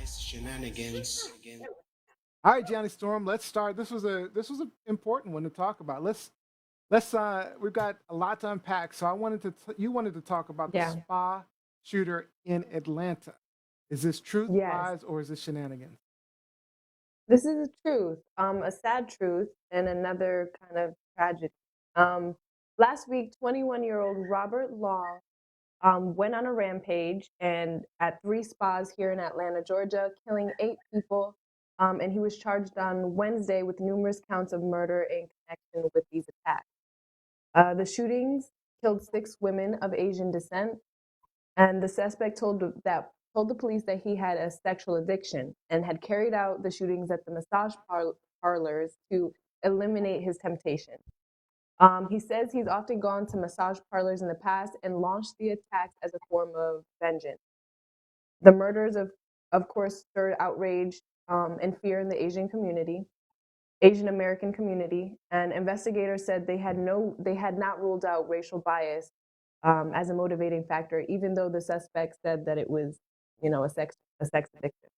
Shenanigans. All right, Johnny Storm, let's start. This was an important one to talk about. Let's we've got a lot to unpack. So you wanted to talk about the Yeah. spa shooter in Atlanta. Is this truth, Yes. lies, or is this shenanigans? This is the truth, a sad truth, and another kind of tragedy. Um, Last week, 21-year-old Robert Law went on a rampage and at three spas here in Atlanta, Georgia, killing 8 people. And he was charged on Wednesday with numerous counts of murder in connection with these attacks. The shootings killed 6 women of Asian descent, and the suspect told the police that he had a sexual addiction and had carried out the shootings at the parlors to eliminate his temptation. He says he's often gone to massage parlors in the past and launched the attacks as a form of vengeance. The murders of course, stirred outrage and fear in the Asian American community, and investigators said they had not ruled out racial bias as a motivating factor, even though the suspect said that it was, a sex addiction.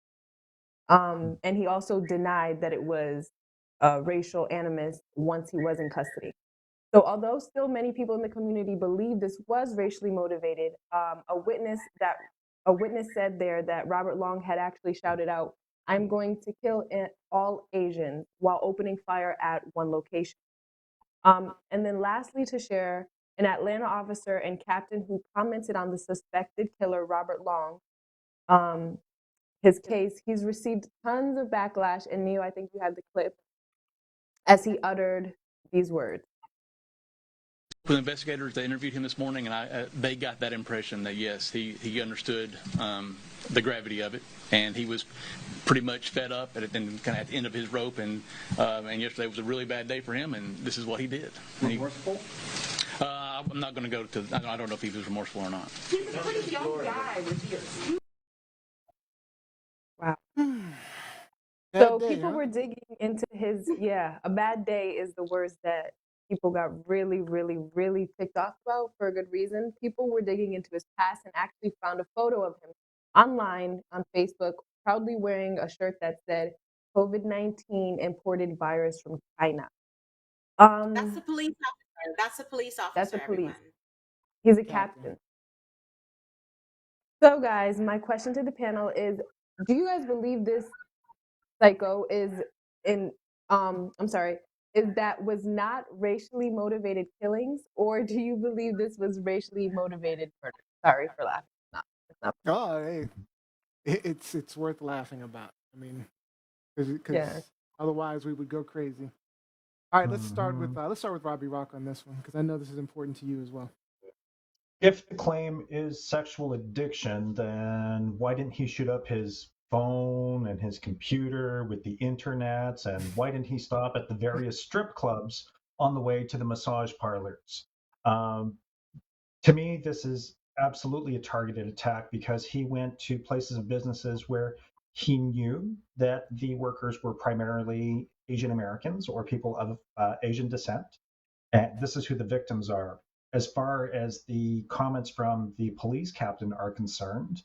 And he also denied that it was racial animus once he was in custody. So, although still many people in the community believe this was racially motivated, a witness said there that Robert Long had actually shouted out, "I'm going to kill all Asians," while opening fire at one location. And then, lastly, to share, an Atlanta officer and captain who commented on the suspected killer, Robert Long, um, his case, he's received tons of backlash. And Neo, I think you had the clip as he uttered these words. With investigators, they interviewed him this morning, and they got that impression that yes, he understood the gravity of it, and he was pretty much fed up and kind of at the end of his rope. And yesterday was a really bad day for him, and this is what he did. Remorseful? I'm not going to go to. I don't know if he was remorseful or not. He's a pretty young guy with years. Wow. Bad So day, people huh? were digging into a bad day is the words that people got really, really, really ticked off about for a good reason. People were digging into his past and actually found a photo of him online on Facebook, proudly wearing a shirt that said COVID-19 imported virus from China. That's Um, a police officer. That's a police that's officer, the police. everyone. He's a Captain. captain. So, guys, my question to the panel is: do you guys believe this psycho is in I'm sorry, is that was not racially motivated killings, or do you believe this was racially motivated murder? Sorry for laughing. No, it's not. Oh, hey, it's worth laughing about. I mean, Yeah. because otherwise we would go crazy. All right, Mhm. let's start with Robbie Rock on this one because I know this is important to you as well. If the claim is sexual addiction, then why didn't he shoot up his phone and his computer with the internet? And why didn't he stop at the various strip clubs on the way to the massage parlors? Um, to me, this is absolutely a targeted attack because he went to places and businesses where he knew that the workers were primarily Asian Americans or people of Asian descent. And this is who the victims are. As far as the comments from the police captain are concerned,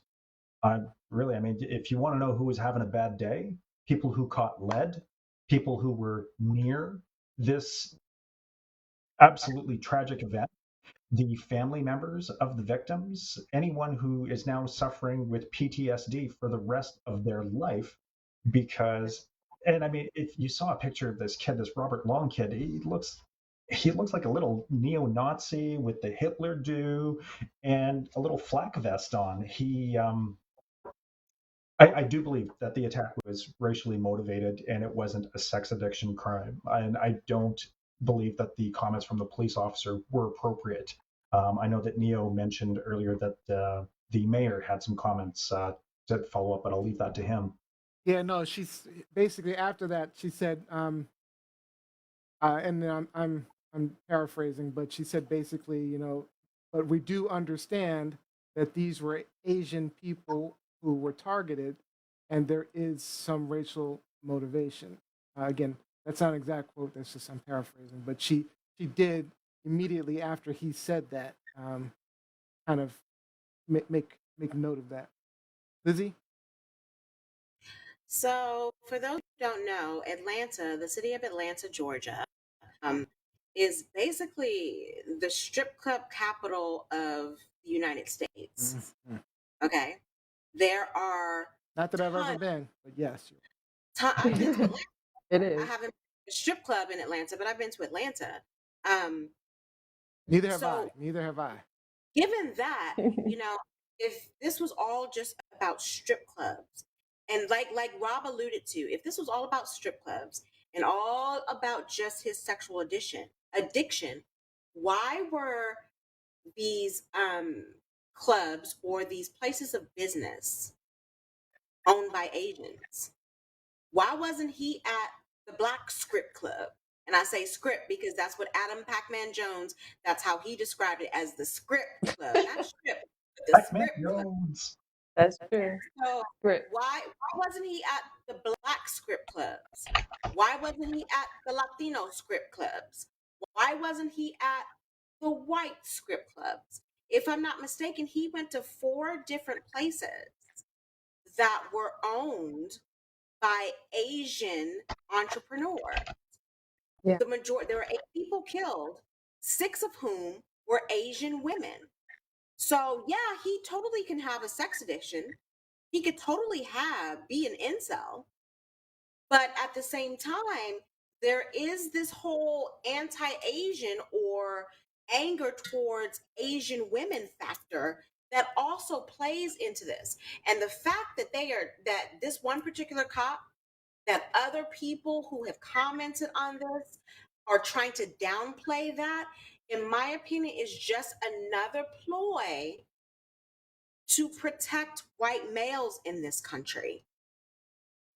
really, I mean, if you want to know who was having a bad day, people who caught lead, people who were near this absolutely tragic event, the family members of the victims, anyone who is now suffering with PTSD for the rest of their life because and I mean if you saw a picture of this kid, this Robert Long kid, he looks like a little neo-Nazi with the Hitler do and a little flak vest on. I do believe that the attack was racially motivated and it wasn't a sex addiction crime. And I don't believe that the comments from the police officer were appropriate. I know that Neo mentioned earlier that the mayor had some comments to follow up, but I'll leave that to him. Yeah, no, she's basically after that she said, and then I'm paraphrasing, but she said basically, but we do understand that these were Asian people who were targeted, and there is some racial motivation. Again, that's not an exact quote. That's just I'm paraphrasing, but she did immediately after he said that kind of make note of that. Lizzie. So, for those who don't know, Atlanta, the city of Atlanta, Georgia, um, is basically the strip club capital of the United States. Mhm. Okay. There are Not that I've ever tons, been, but yes. I've been to Atlanta. It I is. haven't been to a strip club in Atlanta, but I've been to Atlanta. Um, Neither have I. so Neither have I. given that, if this was all just about strip clubs, and like Rob alluded to, if this was all about strip clubs and all about just his sexual addiction, why were these clubs or these places of business owned by Asians? Why wasn't he at the Black Script Club? And I say script because that's what Adam Pac-Man Jones, that's how he described it, as the script club, not strip, but the Pac-Man script club. Jones. That's true. So Great. why wasn't he at the Black script clubs? Why wasn't he at the Latino script clubs? Why wasn't he at the white script clubs? If I'm not mistaken, he went to 4 different places that were owned by Asian entrepreneurs. Yeah. There were 8 people killed, 6 of whom were Asian women. So yeah, he totally can have a sex addiction. He could totally be an incel, but at the same time, there is this whole anti-Asian or anger towards Asian women factor that also plays into this. And the fact that that this one particular cop, that other people who have commented on this are trying to downplay that, in my opinion, is just another ploy to protect white males in this country.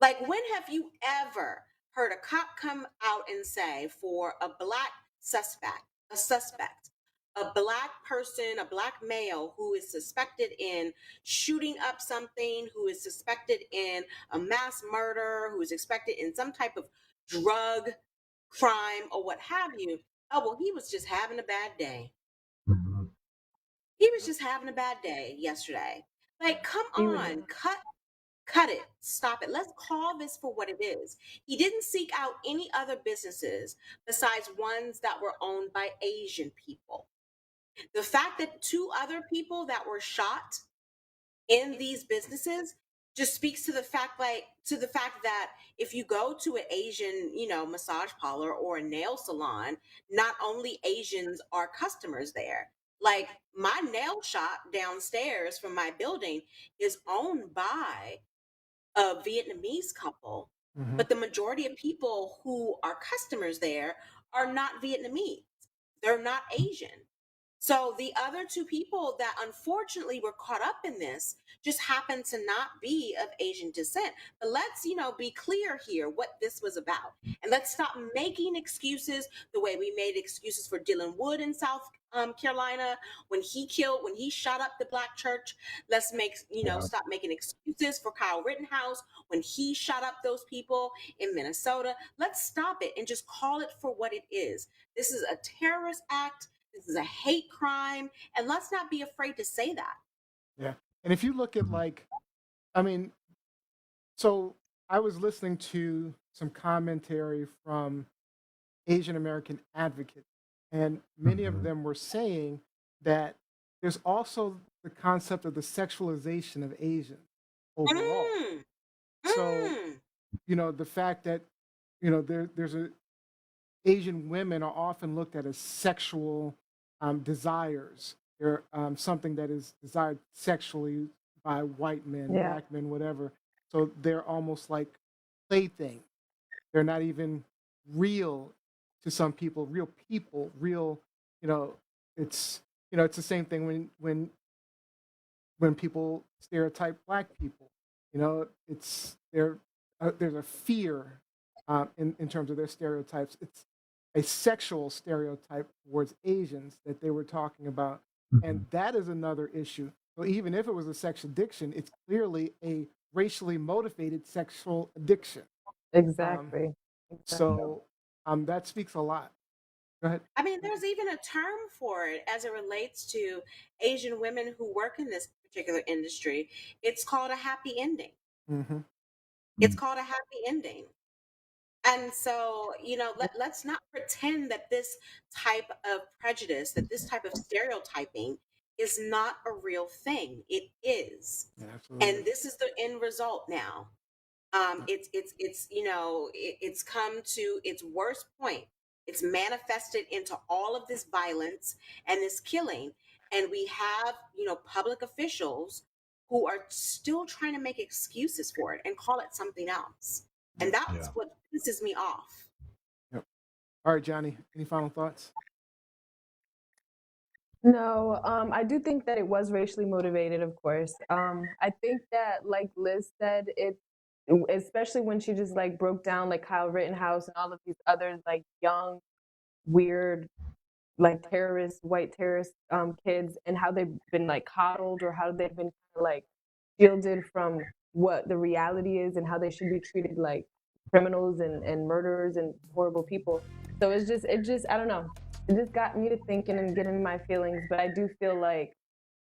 Like, when have you ever heard a cop come out and say for a black suspect, a black person, a black male who is suspected in shooting up something, who is suspected in a mass murder, who is suspected in some type of drug crime or what have you? Oh, well, he was just having a bad day. Mhm. He was just having a bad day yesterday. Like, come He would on, cut it, stop it. Let's call this for what it is. He didn't seek out any other businesses besides ones that were owned by Asian people. The fact that 2 other people that were shot in these businesses just speaks to the fact that if you go to an Asian, massage parlor or a nail salon, not only Asians are customers there. Like, my nail shop downstairs from my building is owned by a Vietnamese couple, Hmm. but the majority of people who are customers there are not Vietnamese. They're not Asian. So the other 2 people that unfortunately were caught up in this just happened to not be of Asian descent. But let's, be clear here what this was about. And let's stop making excuses the way we made excuses for Dylan Wood in South Carolina when he shot up the black church. Let's Yeah. stop making excuses for Kyle Rittenhouse when he shot up those people in Minnesota. Let's stop it and just call it for what it is. This is a terrorist act. This is a hate crime. And let's not be afraid to say that. Yeah. And if you look at I mean, so I was listening to some commentary from Asian American advocates, and many of Mhm. them were saying that there's also the concept of the sexualization of Asians overall. Mm, So, mm. the fact that, there's a Asian women are often looked at as sexual desires. They're something that is desired sexually by white men, Yeah. black men, whatever. So they're almost like playthings. They're not even real to some people, real people, real, you know, it's it's the same thing when people stereotype black people. It's there's a fear in terms of their stereotypes. It's a sexual stereotype towards Asians that they were talking about, and Mhm. that is another issue. So even if it was a sex addiction, it's clearly a racially motivated sexual addiction. Um, Exactly. Exactly. so that speaks a lot. Go ahead. I mean, there's even a term for it as it relates to Asian women who work in this particular industry. It's called a happy ending. Hmm. It's called a happy ending. And so, let's not pretend that this type of prejudice, that this type of stereotyping is not a real thing. It is. Yeah, And absolutely. this is the end result now. It's come to its worst point. It's manifested into all of this violence and this killing, and we have public officials who are still trying to make excuses for it and call it something else, and Yep. that's Yeah. what pisses me off. Yep. All right, Johnny. Any final thoughts? No, I do think that it was racially motivated, of course. I think that, like Liz said, especially when she just like broke down like Kyle Rittenhouse and all of these other like young, weird, like white terrorist kids, and how they've been like coddled, or how they've been like shielded from what the reality is, and how they should be treated like criminals and murderers and horrible people. So it just I don't know. It just got me to thinking and getting my feelings, but I do feel like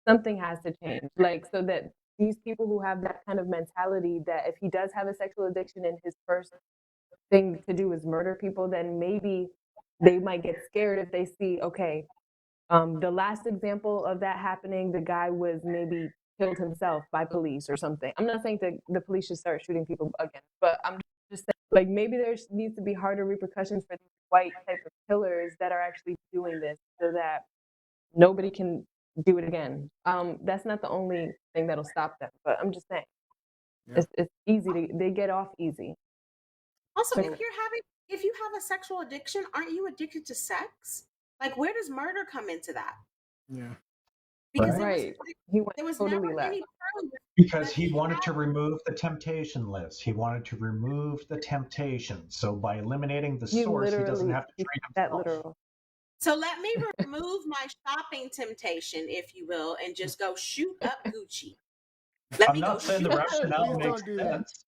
something has to change. Like, so that these people who have that kind of mentality, that if he does have a sexual addiction and his first thing to do is murder people, then maybe they might get scared if they see, okay, the last example of that happening, the guy was maybe killed himself by police or something. I'm not saying that the police should start shooting people again, but I'm just saying, like, maybe there needs to be harder repercussions for these white type of killers that are actually doing this, so that nobody can do it again. That's not the only thing that'll stop them, but I'm just saying, Yeah. it's easy they get off easy. Also, So- if you have a sexual addiction, aren't you addicted to sex? Like, where does murder come into that? Yeah. Because Right. He went there was totally never left. any proof Because that he wanted to remove the temptation list. He wanted to remove the temptation. So by eliminating the He source, he doesn't literally, have to he's treat that himself. literal. So let me remove my shopping temptation, if you will, and just go shoot up Gucci. Let I'm me go not saying shoot the up. rationale Please makes don't do that. sense.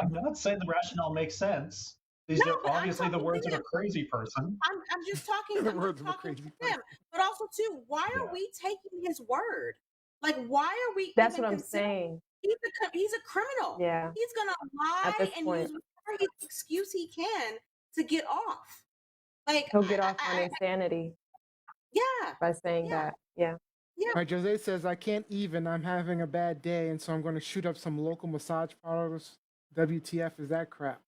I'm not saying the rationale makes sense. These No, are but I'm obviously the talking words to of a him. crazy person. I'm just talking. The I'm words just of a talking to crazy him. person. But also, too, why Yeah. are we taking his word? Like, why are we That's even what I'm considering? saying. He's a criminal. Yeah. He's gonna At lie this and point, use whatever excuse he can to get off. Like, he'll get off on insanity yeah, by saying yeah, that. Yeah. yeah. All right, Jose says, I can't even. I'm having a bad day, and so I'm going to shoot up some local massage parlors. WTF is that crap?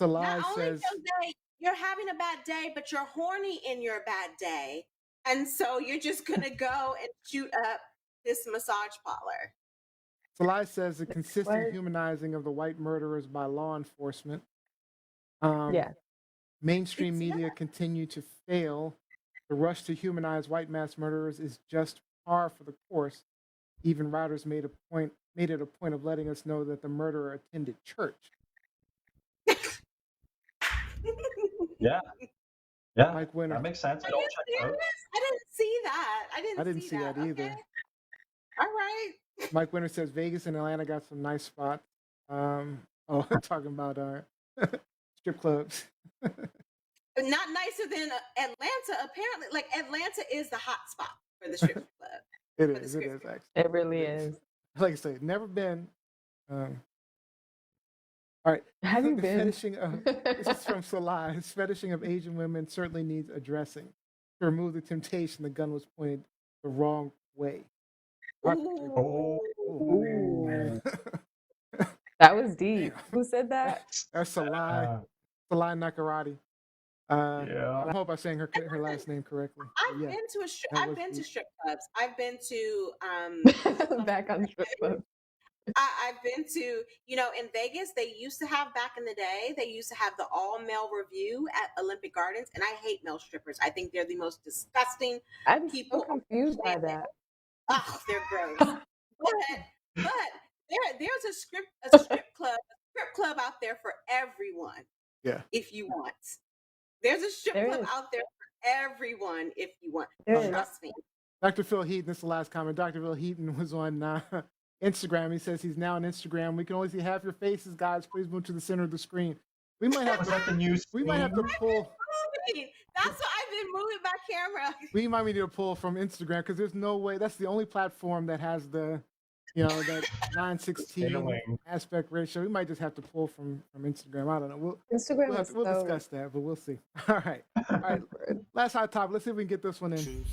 Not Salai only says, Jose, you're having a bad day, but you're horny in your bad day, and so you're just gonna go and shoot up this massage parlor. Salai says the consistent What? humanizing of the white murderers by law enforcement. Yeah. Mainstream It's- media continue to fail. The rush to humanize white mass murderers is just par for the course. Even writers made it a point of letting us know that the murderer attended church. Yeah. Yeah. Mike Winter. That makes sense. Are It all you checks serious? out. I didn't see that. I I didn't see that either. Okay. All right. Mike Winter says Vegas and Atlanta got some nice spots. Talking about strip clubs. Not nicer than Atlanta. Apparently, like Atlanta is the hot spot for the strip club. It For the is. It strip is club. actually. It really It is. Like I say, never been. All right. Have you The been? fetishing of this is from Salai. His fetishing of Asian women certainly needs addressing. To remove the temptation, the gun was pointed the wrong way. Oh. Ooh. That was deep. Who said that? That's Salai. Uh, Salai Nakarati. yeah. I hope I'm saying her last name correctly. I've Yeah, been to that I've was been to deep. strip clubs. I've been to Back on strip club. I've been to, in Vegas, they used to have back in the day, they used to have the all male review at Olympic Gardens. And I hate male strippers. I think they're the most disgusting I'm people. so confused by that. Oh, they're gross. but there's a strip club out there for everyone. Yeah. If you want. There's a strip There club is. out there for everyone if you want. There is. Trust me. Dr. Phil Heaton, this is the last comment. Dr. Phil Heaton was on Instagram. He says he's now on Instagram. We can only see half your faces, guys. Please move to the center of the screen. We might have Was that the new we might have to scene? pull. That's why I've been moving my camera. We might need to pull from Instagram because there's no way. That's the only platform that has the You know, that 9:16 Sailing. aspect ratio. We might just have to pull from Instagram. I don't know. Instagram is We'll so discuss that, but we'll see. All right. All right. awkward. Last hot topic. Let's see if we can get this one in.